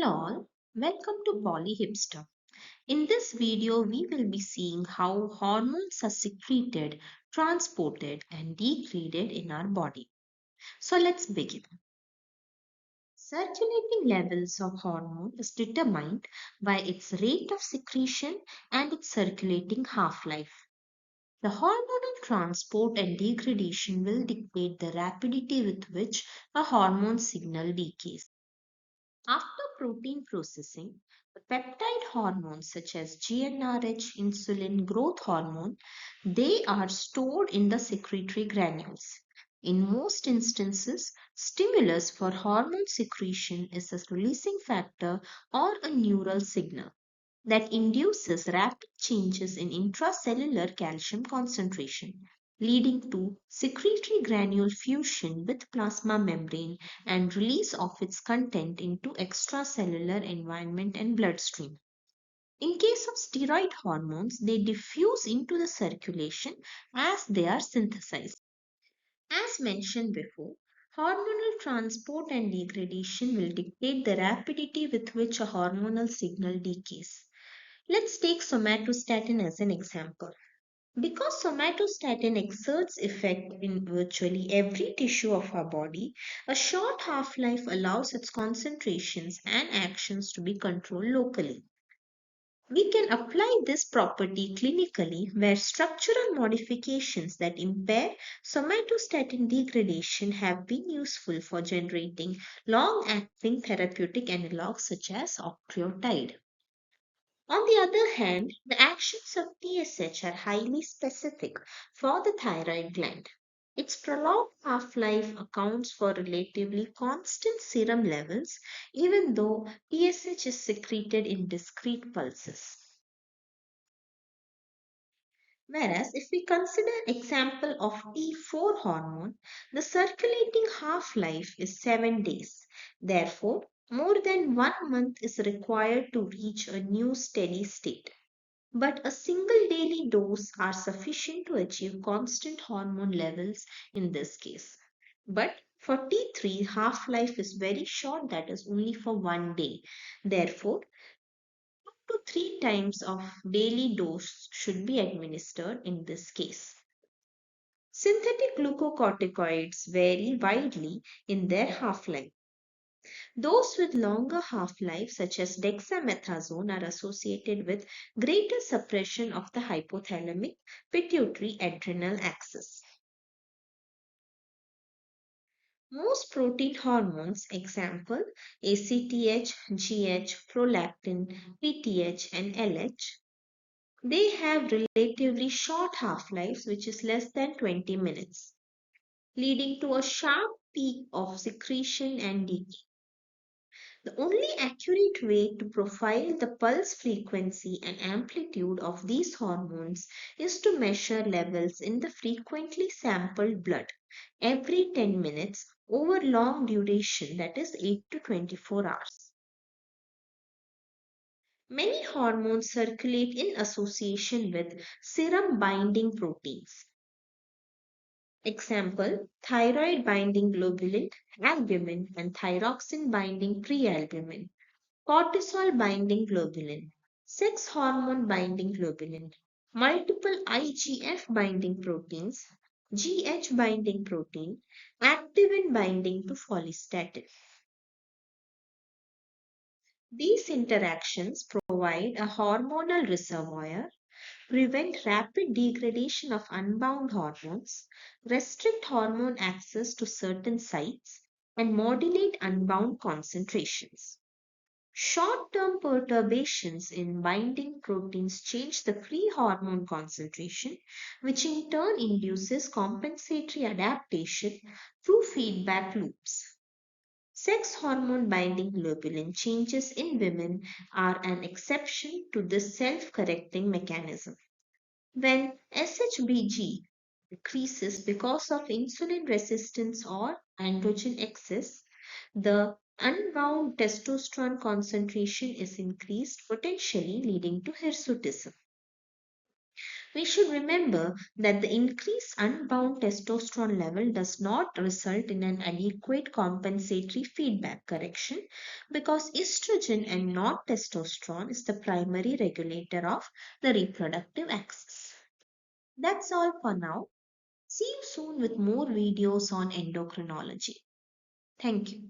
Hello all, welcome to Polyhipster. In this video, we will be seeing how hormones are secreted, transported, and degraded in our body. So let's begin. Circulating levels of hormone is determined by its rate of secretion and its circulating half-life. The hormonal transport and degradation will dictate the rapidity with which a hormone signal decays. After protein processing, the peptide hormones such as GnRH, insulin, growth hormone, they are stored in the secretory granules. In most instances, stimulus for hormone secretion is a releasing factor or a neural signal that induces rapid changes in intracellular calcium concentration, leading to secretory granule fusion with plasma membrane and release of its content into extracellular environment and bloodstream. In case of steroid hormones, they diffuse into the circulation as they are synthesized. As mentioned before, hormonal transport and degradation will dictate the rapidity with which a hormonal signal decays. Let's take somatostatin as an example. Because somatostatin exerts effect in virtually every tissue of our body, a short half-life allows its concentrations and actions to be controlled locally. We can apply this property clinically where structural modifications that impair somatostatin degradation have been useful for generating long-acting therapeutic analogs such as octreotide. On the other hand, the actions of TSH are highly specific for the thyroid gland. Its prolonged half-life accounts for relatively constant serum levels even though TSH is secreted in discrete pulses. Whereas if we consider example of T4 hormone, the circulating half-life is 7 days. Therefore, more than 1 month is required to reach a new steady state. But a single daily dose are sufficient to achieve constant hormone levels in this case. But for T3, half-life is very short, that is only for 1 day. Therefore, 2 to 3 times of daily dose should be administered in this case. Synthetic glucocorticoids vary widely in their half-life. Those with longer half-life, such as dexamethasone, are associated with greater suppression of the hypothalamic pituitary adrenal axis. Most protein hormones, example ACTH, GH, prolactin, PTH, and LH, they have relatively short half-lives, which is less than 20 minutes, leading to a sharp peak of secretion and decay. The only accurate way to profile the pulse frequency and amplitude of these hormones is to measure levels in the frequently sampled blood every 10 minutes over long duration, that is 8 to 24 hours. Many hormones circulate in association with serum binding proteins. Example, thyroid binding globulin, albumin, and thyroxine binding prealbumin. Cortisol binding globulin, sex hormone binding globulin, multiple IGF binding proteins, GH binding protein, activin binding to follistatin. These interactions provide a hormonal reservoir, prevent rapid degradation of unbound hormones, restrict hormone access to certain sites, and modulate unbound concentrations. Short-term perturbations in binding proteins change the free hormone concentration, which in turn induces compensatory adaptation through feedback loops. Sex hormone binding globulin changes in women are an exception to this self-correcting mechanism. When SHBG decreases because of insulin resistance or androgen excess, the unbound testosterone concentration is increased, potentially leading to hirsutism. We should remember that the increased unbound testosterone level does not result in an adequate compensatory feedback correction because estrogen and not testosterone is the primary regulator of the reproductive axis. That's all for now. See you soon with more videos on endocrinology. Thank you.